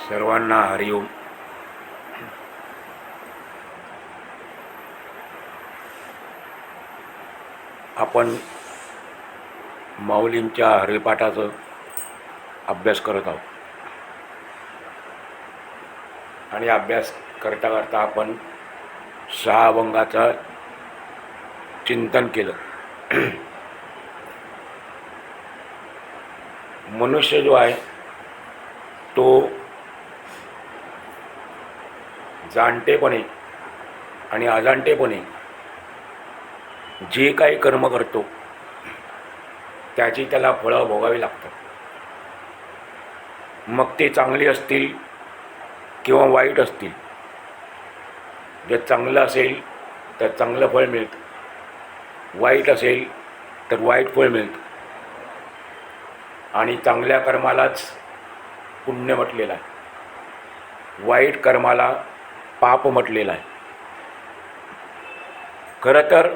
सर्वांना हरिओम. आपण माऊलींच्या हरिपाठाचा अभ्यास करत आहोत आणि अभ्यास करता करता आपण 6 अभंगाचं चिंतन केलं. मनुष्य जो आहे तो जाणतेपणे आणि अजाणतेपणे जे काही कर्म करतो त्याची त्याला फळं भोगावी लागतात. मग ते चांगली असतील किंवा वाईट असतील. जर चांगलं असेल तर चांगलं फळ मिळतं, वाईट असेल तर वाईट फळ मिळतं. आणि चांगल्या कर्मालाच पुण्य म्हटलेलं आहे, वाईट कर्माला पाप म्हटलेलं आहे. खरं तर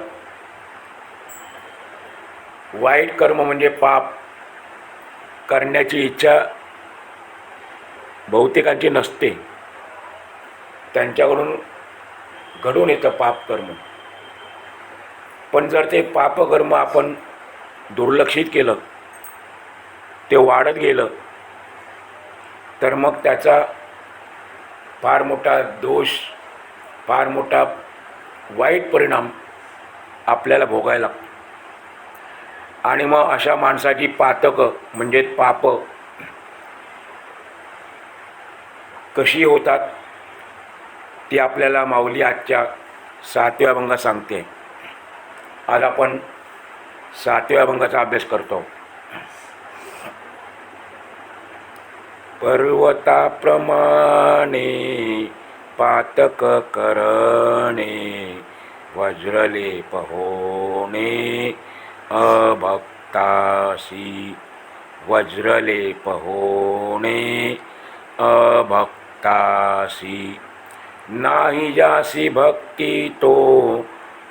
वाईट कर्म म्हणजे पाप करण्याची इच्छा बहुतेकांची नसते, त्यांच्याकडून घडून येतं पाप कर्म. पण जर ते पापकर्म आपण दुर्लक्षित केलं, ते वाढत गेलं, तर मग त्याचा फार मोठा दोष, फार मोठा वाईट परिणाम आपल्याला भोगायला लागतो. आणि मग अशा माणसाची पातकं म्हणजे पाप कशी होतात ती आपल्याला माऊली आजच्या 7व्या अभंगात सांगते. आज आपण 7व्या अभंगाचा अभ्यास करतो. पर्वताप्रमाणे पातक करणे, वज्रलेप होणे अभक्तासी. वज्रलेप होणे अभक्तासी. नाही जासी भक्ती तो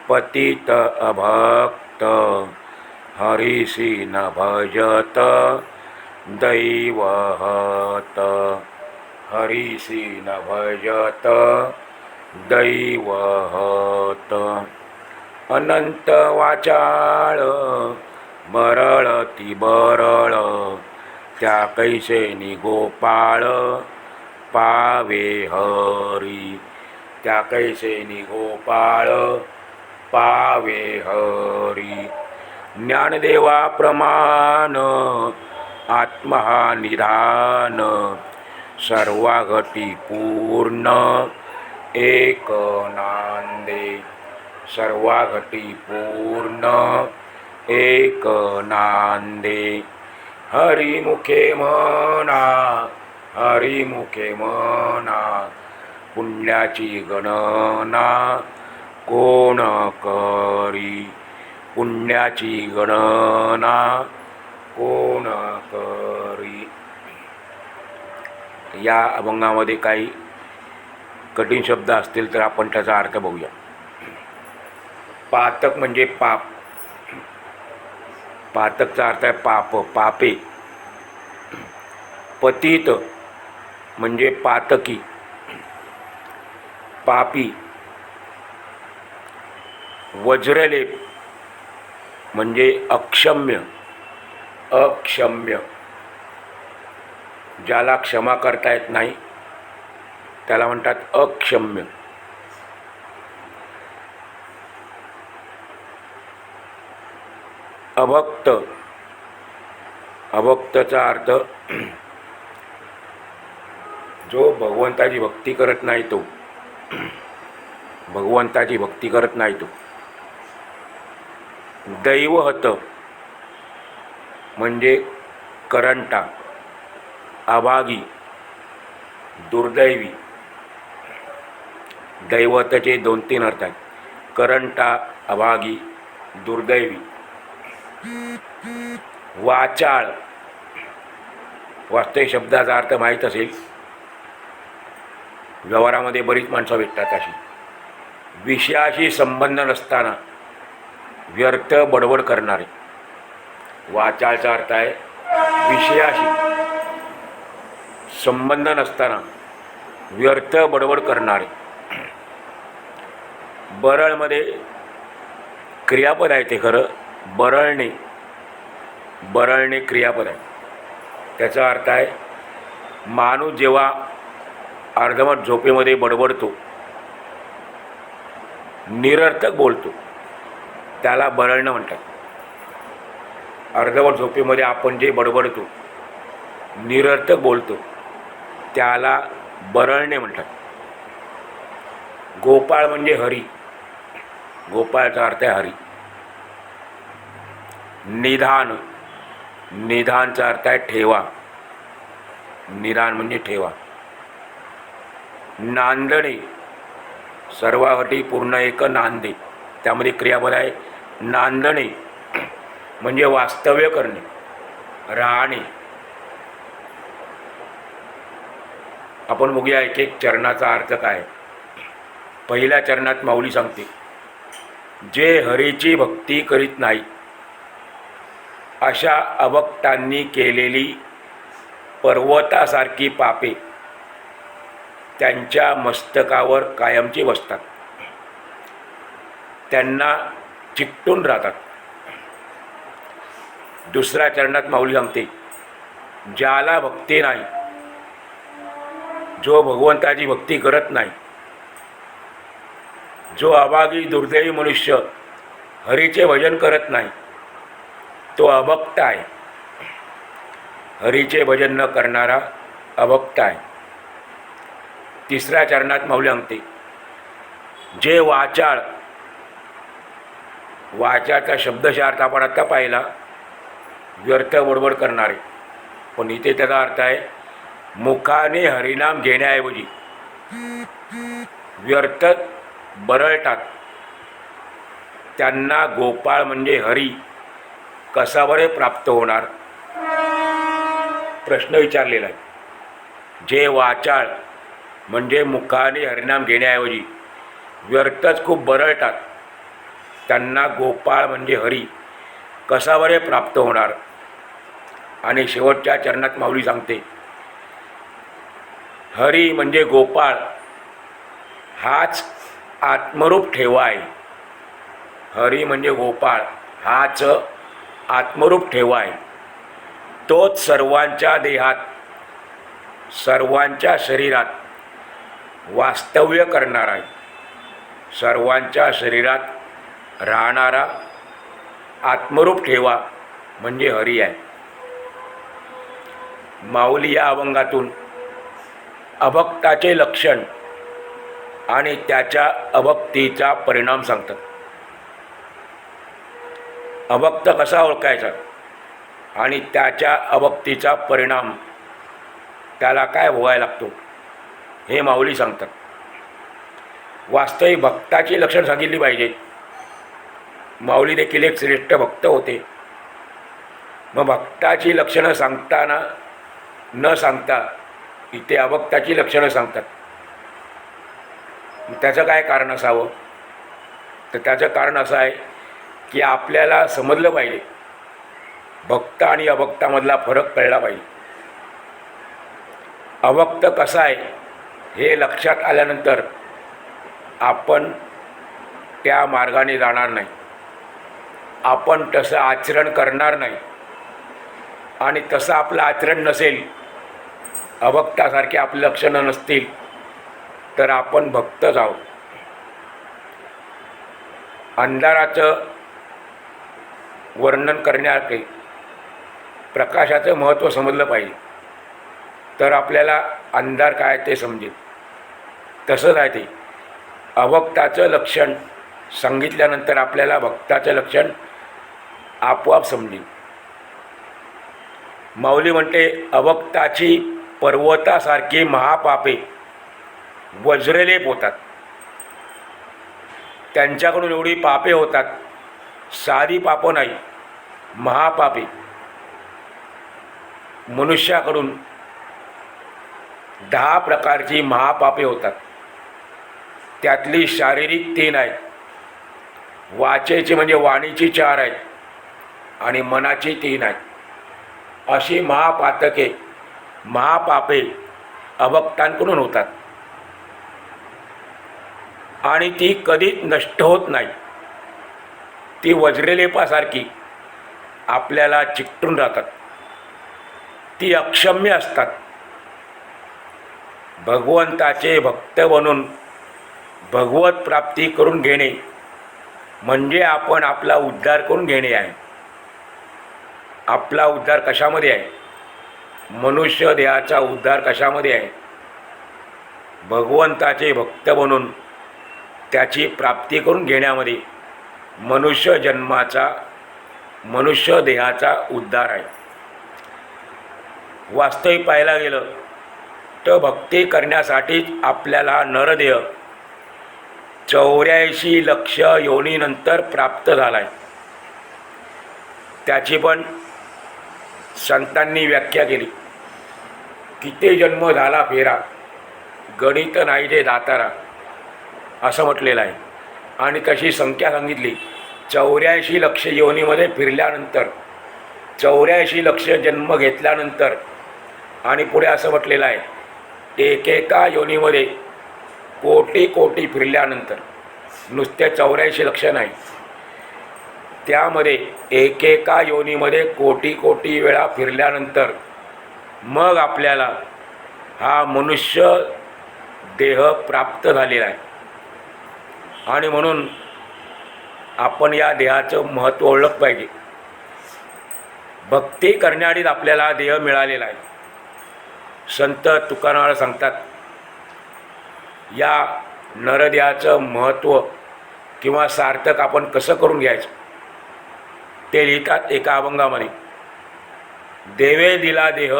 पतित अभक्त, हरिसी न भजत दैवहत. हरिसी न भजत दैवहत. अनंत वाचाळ बरळ ती बरळ, त्या कैसे निगोपाळ पावे हरी. त्या कैसे निगोपाळ पावे हरी. ज्ञानदेवा प्रमाण आत्मा निधान, सर्वाघटी पूर्ण एक नांदे. सर्वाघटी पूर्ण एक नांदे. हरिमुखे म्हणा, हरिमुखे म्हणा, पुण्याची गणना कोण करी. पुण्याची गणना कोण करी. या अभंगामध्ये काही कठीण शब्द असतील तर आपण त्याचा अर्थ बघूया. पातक म्हणजे पाप. पातकचा अर्थ आहे पाप, पापे. पतित म्हणजे पातकी, पापी. वज्रलेप म्हणजे अक्षम्य, अक्षम्य. ज्याला क्षमा करता येत नाही त्याला म्हणतात अक्षम्य. अभक्त. अभक्तचा अर्थ जो भगवंताची भक्ती करत नाही तो, भगवंताची भक्ती करत नाही तो. दैवहत म्हणजे करंटा, अभागी, दुर्दैवी. दैवताचे 2-3 अर्थ आहेत. करंटा, अभागी, दुर्दैवी. वाचाळ. वास्तविक शब्दाचा अर्थ माहीत असेल, व्यवहारामध्ये बरीच माणसं भेटतात अशी. विषयाशी संबंध नसताना व्यर्थ बडबड करणारे. वाचाळचा अर्थ आहे विषयाशी संबंध नसताना व्यर्थ बडबड करणारे. बरळमध्ये क्रियापद आहे ते खरं, बरळणे क्रियापद आहे. त्याचा अर्थ आहे माणूस जेव्हा अर्धवट झोपेमध्ये बडबडतो, निरर्थक बोलतो, त्याला बरळणं म्हणतात. अर्धवट झोपेमध्ये आपण जे बडबडतो, निरर्थक बोलतो, त्याला बरळणे म्हणतात. गोपाळ म्हणजे हरी. गोपाळचा अर्थ आहे हरी. निधानचा अर्थ आहे ठेवा. निधान म्हणजे ठेवा. नांदणे, सर्वासाठी पूर्ण एक नांदे, त्यामध्ये क्रियापद आहे नांदणे म्हणजे वास्तव्य करणे, राहणे. आपण बघूया एक एक चरणाचा अर्थ काय. पहिल्या चरणात माऊली सांगते, जे हरीची भक्ती करीत नाही अशा अभक्तांनी केलेली पर्वतासारखी पापे त्यांच्या मस्तकावर कायमची बसतात, त्यांना चिकटून राहतात. दुसऱ्या चरणात माऊली सांगते, ज्याला भक्ती नाही, जो भगवंताची भक्ती करत नाही, जो अभागी दुर्दैवी मनुष्य हरीचे भजन करत नाही, तो अभक्त आहे. हरीचे भजन न करणारा अभक्त आहे. तिसऱ्या चरणात माऊली सांगते, जे वाचाळचा शब्दशः अर्थ आपण आता पाहिला, व्यर्थ बडबड करणारे. पण इथे त्याचा अर्थ आहे मुखाने हरिनाम घेण्याऐवजी व्यर्थ बरळतात, त्यांना गोपाळ म्हणजे हरी कसा बरे प्राप्त होणार, प्रश्न विचारलेला आहे. जे वाचाळ म्हणजे मुखाने हरिनाम घेण्याऐवजी व्यर्थच खूप बरळतात, त्यांना गोपाळ म्हणजे हरी कसा बरे प्राप्त होणार. आणि शेवटच्या चरणात माऊली सांगते, हरी म्हणजे गोपाळ हाच आत्मरूप ठेवा आहे. हरी म्हणजे गोपाळ हाच आत्मरूप ठेवा आहे. तोच सर्वांच्या देहात, सर्वांच्या शरीरात वास्तव्य करणारा आहे. सर्वांच्या शरीरात राहणारा आत्मरूप ठेवा म्हणजे हरी आहे. माऊली या अभंगातून अभक्ताचे लक्षण आणि त्याच्या अभक्तीचा परिणाम सांगतात. अभक्त कसा ओळखायचा आणि त्याच्या अभक्तीचा परिणाम त्याला काय भोगायला लागतो हे माऊली सांगतात. वास्तविक भक्ताची लक्षण सांगितली पाहिजेत. माऊली देखील एक श्रेष्ठ भक्त होते. मग भक्ताची लक्षणं सांगताना न सांगता इथे अभक्ताची लक्षणं सांगतात. त्याचं काय कारण असावं, तर त्याचं कारण असं आहे की आपल्याला समजलं पाहिजे, भक्त आणि अभक्तामधला फरक कळला पाहिजे. अभक्त कसा आहे हे लक्षात आल्यानंतर आपण त्या मार्गाने जाणार नाही, आपण तसं आचरण करणार नाही. आणि तसं आपलं आचरण नसेल, अभक्तासारखे आपली लक्षणं नसतील, तर आपण भक्तच आहोत. अंधाराचं वर्णन करण्यासाठी प्रकाशाचं महत्त्व समजलं पाहिजे, तर आपल्याला अंधार काय ते समजेल. तसंच आहे ते अभक्ताचं लक्षण सांगितल्यानंतर आपल्याला भक्ताचं लक्षण आपोआप समजेल. माऊली म्हणते, अभक्ताची पर्वतासारखी महापापे वज्रलेप होतात. त्यांच्याकडून एवढी पापे होतात, साधी पापं नाही, महापापे. मनुष्याकडून 10 प्रकारची महापापे होतात. त्यातली शारीरिक 3 आहेत, वाचेची म्हणजे वाणीची 4 आहेत आणि मनाची 3 आहेत. अशी महापातके महापापे अभक्तांकडून होतात आणि ती कधीच नष्ट होत नाही. ती वज्रलेपासारखी आपल्याला चिकटून राहतात. ती अक्षम्य असतात. भगवंताचे भक्त बनून भगवत प्राप्ती करून घेणे म्हणजे आपण आपला उद्धार करून घेणे आहे. आपला उद्धार कशामध्ये आहे? मनुष्य देहाचा उद्धार कशामध्ये आहे? भगवंताचे भक्त बनून त्याची प्राप्ती करून घेण्यामध्ये मनुष्य जन्माचा, मनुष्य देहाचा उद्धार आहे. वास्तविक पाहायला गेलं तर भक्ती करण्यासाठीच आपल्याला नरदेह 84 लक्ष योनीनंतर प्राप्त झाला आहे. त्याची पण संतांनी व्याख्या केली. किती जन्म झाला फेरा, गणित नाही जे दातारा, असं म्हटलेलं आहे. आणि तशी संख्या सांगितली. 84 लक्ष योनीमध्ये फिरल्यानंतर, 84 लक्ष जन्म घेतल्यानंतर, आणि पुढे असं म्हटलेलं आहे, एकेका योनीमध्ये कोटी कोटी फिरल्यानंतर, नुसते 84 लक्ष नाही, त्यामध्ये एकेका योनीमध्ये कोटी कोटी वेळा फिरल्यानंतर मग आपल्याला हा मनुष्य देह प्राप्त झालेला आहे. आणि म्हणून आपण या देहाचं महत्त्व ओळखलं पाहिजे. भक्ती करण्याआधीच आपल्याला देह मिळालेला आहे. संत तुकाराम सांगतात, या नरदेहाचं महत्त्व किंवा सार्थक आपण कसं करून घ्यायचं ते लिहितात एका अभंगामध्ये. देवे दिला देह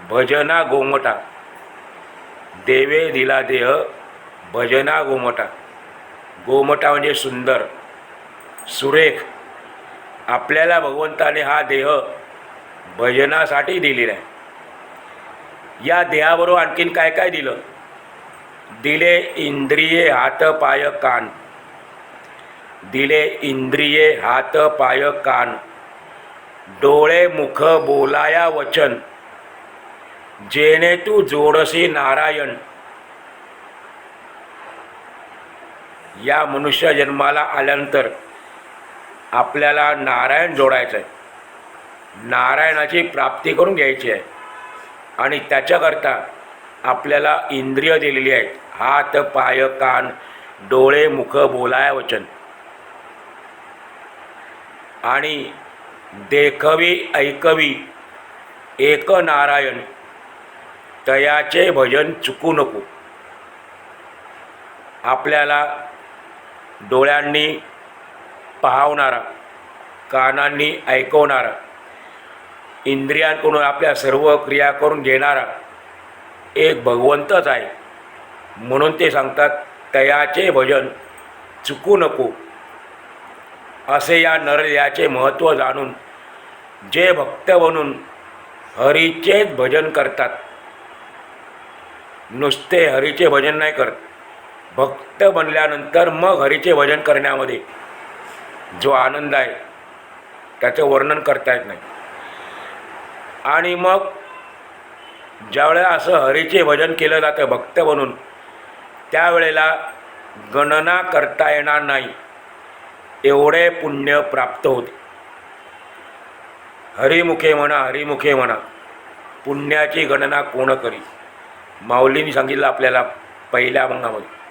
भजना गोमटा, देवे दिला देह भजना गोमटा. गोमटा म्हणजे सुंदर, सुरेख. आपल्याला भगवंताने हा देह भजनासाठी दिलेला आहे. या देहाबरोबर आणखीन काय काय दिलं? दिले इंद्रिये हात पाय कान, दिले इंद्रिये हात पाय कान, डोळे मुख बोलाया वचन, जेणे तू जोडसी नारायण. या मनुष्य जन्माला आल्यानंतर आपल्याला नारायण जोडायचं आहे, नारायणाची प्राप्ती करून घ्यायची आहे. आणि त्याच्याकरता आपल्याला इंद्रिय दिलेली आहेत, हात पाय कान डोळे मुख बोलाया वचन. आणि देखवी ऐकवी एक नारायण, तयाचे भजन चुकू नको. आपल्याला डोळ्यांनी पाहवणारा, कानांनी ऐकवणारा, इंद्रियांकडून आपल्या सर्व क्रिया करून घेणारा एक भगवंतच आहे. म्हणून ते सांगतात, तयाचे भजन चुकू नको. असे या नरदेहाचे महत्त्व जाणून जे भक्त बनून हरीचेच भजन करतात, नुसते हरीचे भजन नाही करत, भक्त बनल्यानंतर मग हरीचे भजन करण्यामध्ये जो आनंद आहे त्याचं वर्णन करता येत नाही. आणि मग ज्यावेळेला असं हरीचे भजन केलं जातं भक्त बनून, त्यावेळेला गणना करता येणार नाही एवढे पुण्य प्राप्त होते. हरिमुखे म्हणा, हरिमुखे म्हणा, पुण्याची गणना कोण करी. माऊलींनी सांगितलं आपल्याला पहिल्या अभंगामध्ये.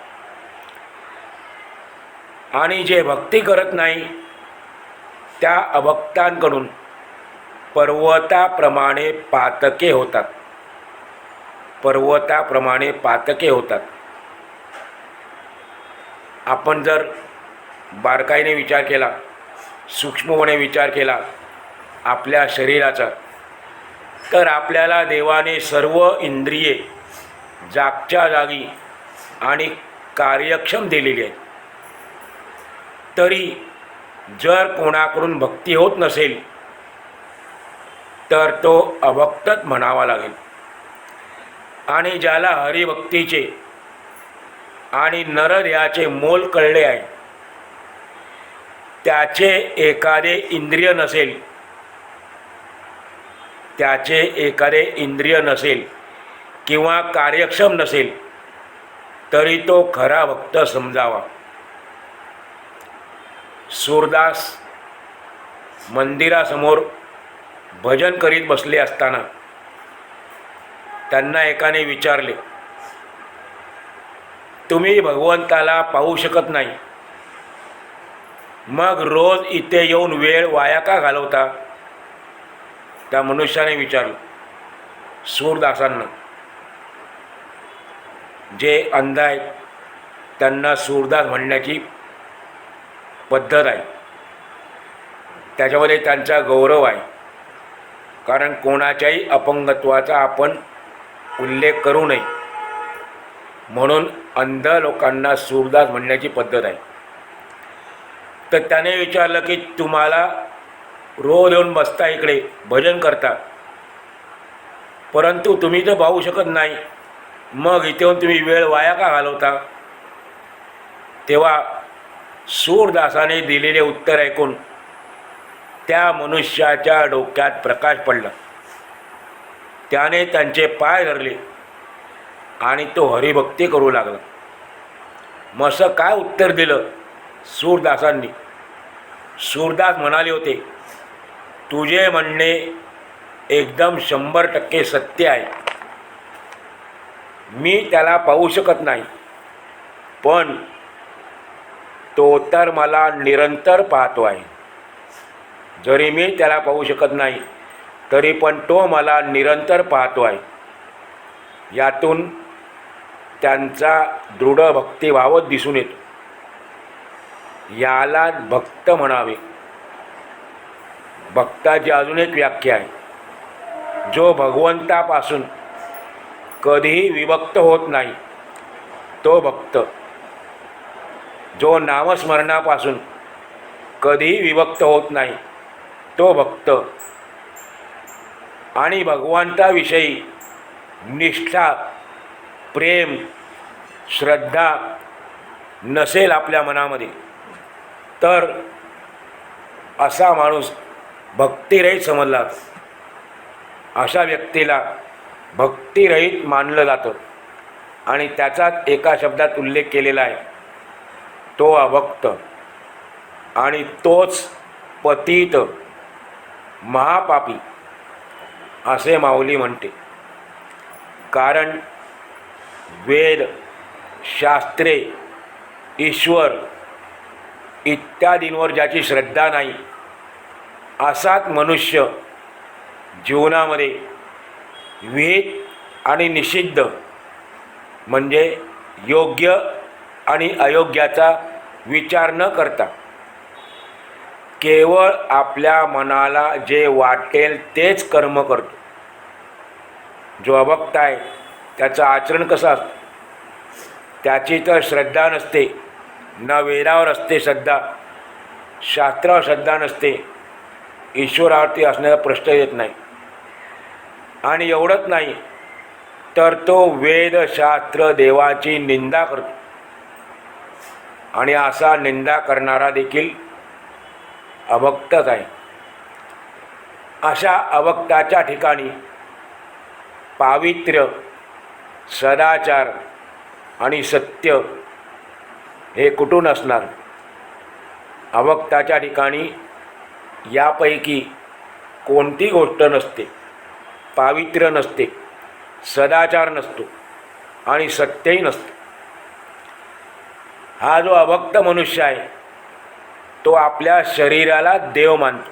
आणि जे भक्ती करत नाही त्या अभक्तांकडून पर्वताप्रमाणे पातके होतात, पर्वताप्रमाणे पातके होतात. आपण जर बारकाईने विचार केला, सूक्ष्मपणे विचार केला आपल्या शरीराचा, तर आपल्याला देवाने सर्व इंद्रिये जागच्या जागी आणि कार्यक्षम दिलेली आहेत. तरी जर कोणाकडून भक्ती होत नसेल तर तो अभक्तच म्हणावा लागेल. आणि ज्याला हरिभक्तीचे आणि नरदेहाचे मोल कळले आहे, त्याचे एखादे इंद्रिय नसेल त्याचे एखादे इंद्रिय नसेल किंवा कार्यक्षम नसेल तरी तो खरा भक्त समजावा. सूरदास मंदिरासमोर भजन करीत बसले असताना त्यांना एकाने विचारले, तुम्ही भगवंताला पाहू शकत नाही, मग रोज इथे येऊन वेळ वाया का घालवता? त्या मनुष्याने विचारलं सूरदासांना. जे अंध आहेत त्यांना सूरदास म्हणण्याची पद्धत आहे, त्याच्यामध्ये त्यांचा गौरव आहे. कारण कोणाच्याही अपंगत्वाचा आपण उल्लेख करू नये म्हणून अंध लोकांना सूरदास म्हणण्याची पद्धत आहे. तर त्याने विचारलं की तुम्हाला रोज येऊन बसता, इकडे भजन करता, परंतु तुम्ही तर पाहू शकत नाही, मग इथे येऊन तुम्ही वेळ वाया का घालवता? तेव्हा सूरदासाने दिलेले उत्तर ऐकून त्या मनुष्याच्या डोक्यात प्रकाश पडला. त्याने त्यांचे पाय धरले आणि तो हरिभक्ती करू लागला. मग असं काय उत्तर दिलं सूरदासांनी? सूरदास म्हणाले होते, तुझे म्हणणे एकदम 100% सत्य आहे. मी त्याला पाहू शकत नाही, पण तो तर मला निरंतर पाहतो आहे. जरी मी त्याला पाहू शकत नाही तरी पण तो मला निरंतर पाहतो आहे. यातून त्यांचा दृढ भक्तिभाव दिसून येतो. याला भक्त म्हणावे. भक्ताची अजून एक व्याख्या आहे, जो भगवंतापासून कधीही विभक्त होत नाही तो भक्त. जो नामस्मरणापासून कधीही विभक्त होत नाही तो भक्त. आणि भगवंताविषयी निष्ठा, प्रेम, श्रद्धा नसेल आपल्या मनामध्ये तर असा माणूस भक्तिरहित समजला. अशा व्यक्तीला भक्तिरहित मानलं जातं आणि त्याचाच एका शब्दात उल्लेख केलेला आहे, तो अभक्त. आणि तोच पतित महापापी असे माऊली म्हणते. कारण वेद, शास्त्रे, ईश्वर इत्यादींवर ज्याची श्रद्धा नाही असाच मनुष्य जीवनामध्ये विहित आणि निषिद्ध म्हणजे योग्य आणि अयोग्याचा विचार न करता केवळ आपल्या मनाला जे वाटेल तेच कर्म करतो. जो अभक्त आहे त्याचं आचरण कसं असतं? त्याची तर श्रद्धा नसते, न वेदावर असते श्रद्धा, शास्त्रावर श्रद्धा नसते, ईश्वरावरती असण्याचा प्रश्न येत नाही. आणि एवढंच नाही तर तो वेदशास्त्र देवाची निंदा करतो. आणि असा निंदा करणारा देखील अभक्तच आहे. अशा अभक्ताच्या ठिकाणी पावित्र्य, सदाचार आणि सत्य हे कुठून असणार? अभक्ताच्या ठिकाणी यापैकी कोणती गोष्ट नसते. पावित्र्य नसते, सदाचार नसतो आणि सत्यही नसतं. हा जो अभक्त मनुष्य आहे तो आपल्या शरीराला देव मानतो,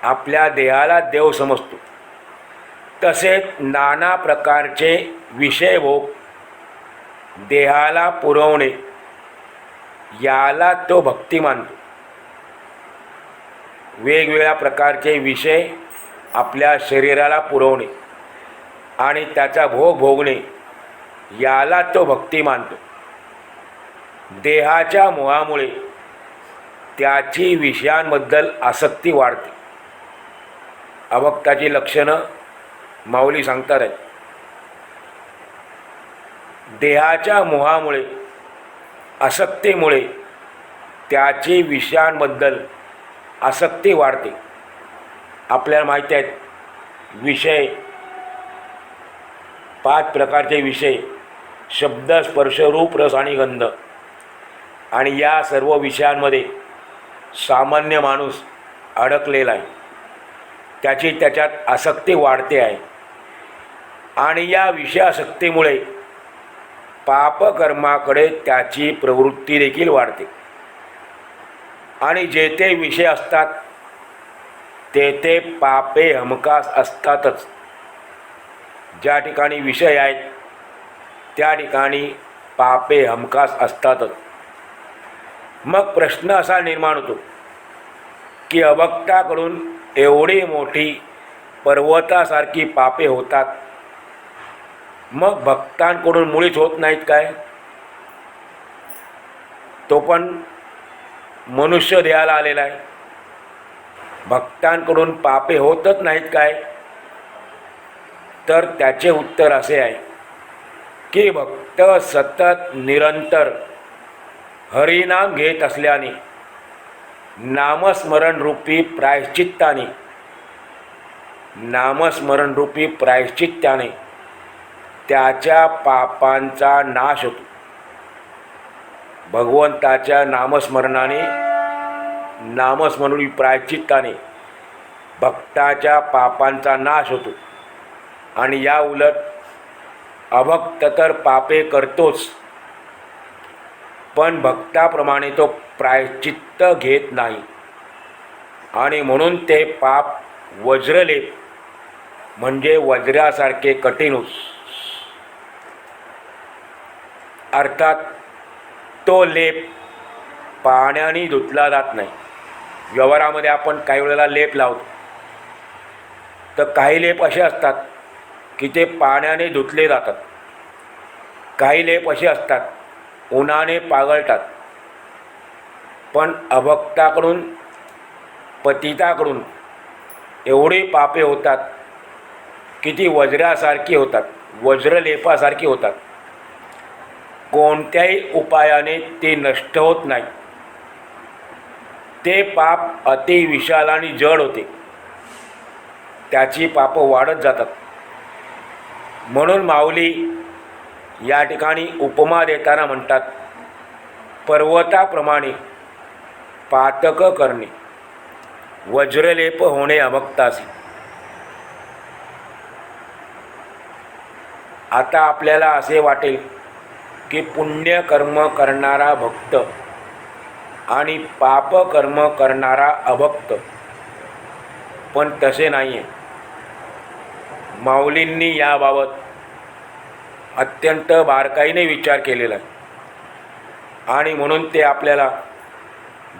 आपल्या देहाला देव समजतो. तसेच नाना प्रकारचे विषयभोग देहाला पुरवणे याला तो भक्ती मानतो. वेगवेगळ्या प्रकारचे विषय आपल्या शरीराला पुरवणे आणि त्याचा भोग भोगणे याला तो भक्ती मानतो. देहाच्या मोहामुळे त्याची विषयांबद्दल आसक्ती वाढते. अभक्ताची लक्षणं माऊली सांगतात आहेत. देहाच्या मोहामुळे, आसक्तीमुळे त्याची विषयांबद्दल आसक्ती वाढते आपल्याला माहिती आहेत, विषय 5 प्रकारचे विषय: शब्द, स्पर्श, रूप, रस आणि गंध. आणि या सर्व विषयांमध्ये सामान्य माणूस अडकलेला आहे. त्याची त्याच्यात आसक्ती वाढते आहे आणि या विषयासक्तीमुळे पापकर्माकडे त्याची प्रवृत्ती देखील वाढते. आणि जेथे विषय असतात तेथे पापे हमखास असतातच. ज्या ठिकाणी विषय आहेत त्या ठिकाणी पापे हमखास असतातच. मग प्रश्न असा निर्माण होतो की अभक्ताकडून एवढी मोठी पर्वतासारखी पापे होतात, मग भक्तांकडून मुळीच होत नाहीत काय? तो पण मनुष्य देहाला आलेला आहे. भक्तांकडून पापे होतच नाहीत काय? तर त्याचे उत्तर असे आहे की भक्त सतत निरंतर हरिनाम घेत असल्याने, नामस्मरणरूपी प्रायश्चित्ताने त्याच्या पापांचा नाश होतो. भगवंताच्या नामस्मरणरूपी प्रायश्चित्ताने भक्ताच्या पापांचा नाश होतो. आणि या उलट अभक्त तर पापे करतोच, पण भक्ताप्रमाणे तो प्रायश्चित्त घेत नाही. आणि म्हणून ते पाप वज्रलेप म्हणजे वज्रासारखे कठीण होत. अर्थात तो लेप पाण्याने धुतला जात नाही. व्यवहारामध्ये आपण काही वेळेला लेप लावतो, तर काही लेप असे असतात की ते पाण्याने धुतले जातात. काही लेप असे असतात उन्हाने पागळतात. पण अभक्ताकडून, पतिताकडून एवढी पापे होतात की ती वज्रासारखी होतात, वज्रलेपासारखी होतात. कोणत्याही उपायाने ते नष्ट होत नाही. ते पाप अति विशाल आणि जड होते. त्याची पापं वाढत जातात. म्हणून माऊली या ठिकाणी उपमा देताना म्हणतात, पर्वताप्रमाणे पातक करणे, वज्रलेप होणे अभक्तासी. आता आपल्याला असे वाटेल की पुण्यकर्म करणारा भक्त आणि पापकर्म करणारा अभक्त, पण तसे नाही आहे. माऊलींनी याबाबत अत्यंत बारकाईने विचार केलेला आहे आणि म्हणून ते आपल्याला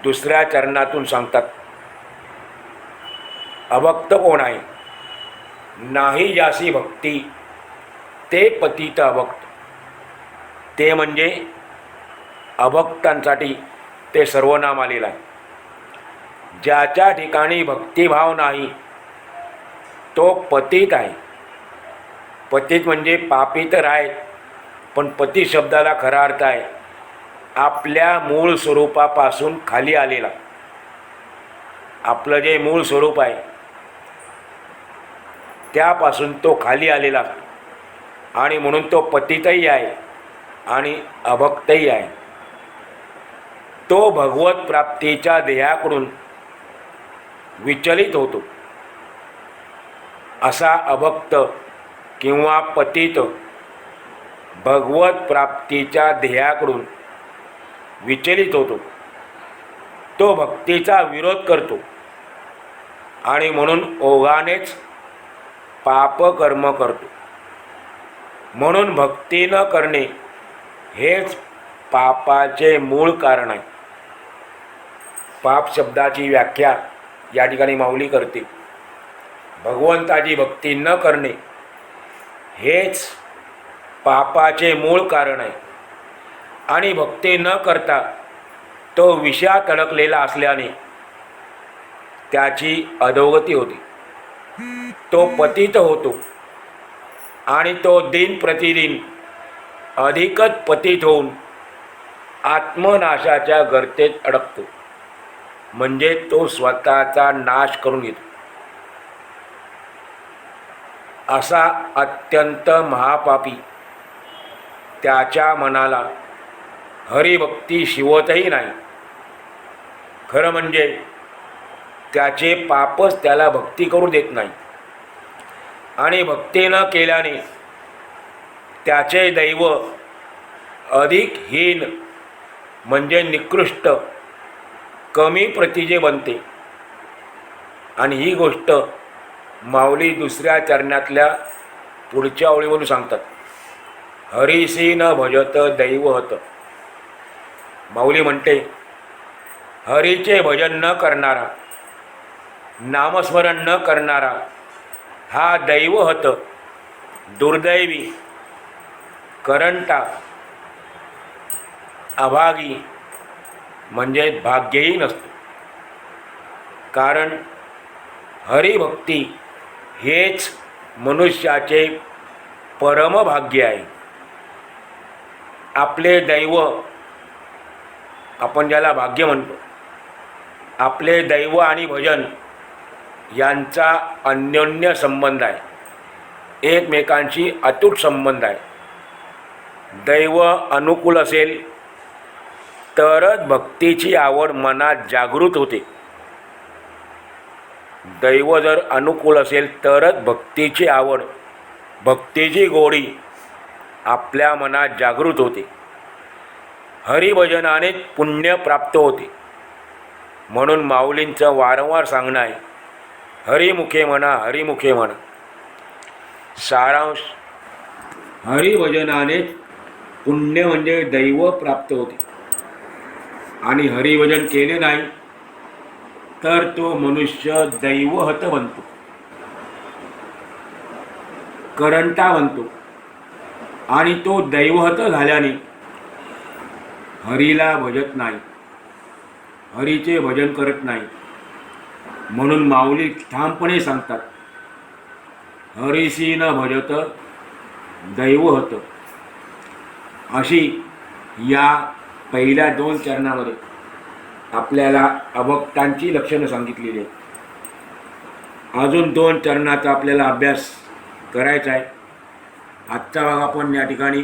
दुसऱ्या चरणातून सांगतात. अभक्त कोण आहे? नाही जासी भक्ती ते पतित अभक्त. ते म्हणजे अभक्तांसाठी ते सर्वनाम आलेलं आहे. ज्याच्या ठिकाणी भक्तिभाव नाही तो पतित आहे. पतित म्हणजे पापी तर आहे, पण पती शब्दाला खरा अर्थ आहे आपल्या मूळ स्वरूपापासून खाली आलेला. आपलं जे मूळ स्वरूप आहे त्यापासून तो खाली आलेला आणि म्हणून तो पतितही आहे आणि अभक्तही आहे. तो भगवत प्राप्तीच्या ध्येयाकडून विचलित होतो. असा अभक्त किंवा पतित भगवत प्राप्तीच्या ध्येयाकडून विचलित होतो. तो भक्तीचा विरोध करतो आणि म्हणून ओघानेच पापकर्म करतो. म्हणून भक्ती न करणे हेच पापाचे मूळ कारण आहे. पाप शब्दाची व्याख्या या ठिकाणी माऊली करते. भगवंताची भक्ती न करणे हेच पापाचे मूळ कारण आहे. आणि भक्ती न करता तो विषयात अडकलेला असल्याने त्याची अधोगती होते. तो पतित होतो आणि तो दिन प्रतिदिन अधिकच पतित होऊन आत्मनाशाच्या गर्तेत अडकतो. म्हणजे तो स्वतःचा नाश करून घेतो. असा अत्यंत महापापी त्याच्या मनाला हरिभक्ती शिवतही नाही. खरं म्हणजे त्याचे पापच त्याला भक्ती करू देत नाही. आणि भक्ती न केल्याने त्याचे दैव अधिक हीन म्हणजे निकृष्ट कमी प्रतीचे बनते. आणि ही गोष्ट माऊली दुसऱ्या चरणातल्या पुढच्या ओळीवरून सांगतात. हरिसी न भजत दैवहत. माऊली म्हणते, हरीचे भजन न करणारा, नामस्मरण न करणारा हा दैवहत, दुर्दैवी, करंटा, अभागी म्हणजे भाग्यही नसतो. कारण हरिभक्ती हेच मनुष्याचे परमभाग्य आहे. आपले दैव, आपण ज्याला भाग्य म्हणतो, आपले दैव आणि भजन यांचा अन्योन्य संबंध आहे, एकमेकांशी अतूट संबंध आहे. दैव अनुकूल असेल तरच भक्तीची आवड मनात जागृत होते. दैव जर अनुकूल असेल तरच भक्तीची आवड, भक्तीची गोडी आपल्या मनात जागृत होते. हरिभजनाने पुण्य प्राप्त होते. म्हणून माऊलींचं वारंवार सांगणं आहे, हरिमुखे म्हणा, हरिमुखे म्हणा. सारांश, हरिभजनाने पुण्य म्हणजे दैव प्राप्त होते. आणि हरिभजन केले नाही तर तो मनुष्य दैवहत बनतो, करंटा बनतो. आणि तो दैवहत झाल्याने हरीला भजत नाही, हरीचे भजन करत नाही. म्हणून माऊली ठामपणे सांगतात, हरिसी न भजत दैवहत. अशी या पहिल्या 2 चरणामध्ये आपल्याला अभक्तांची लक्षणं सांगितलेली आहेत. अजून 2 चरणाचा आपल्याला अभ्यास करायचा आहे. आजचा भाग आपण या ठिकाणी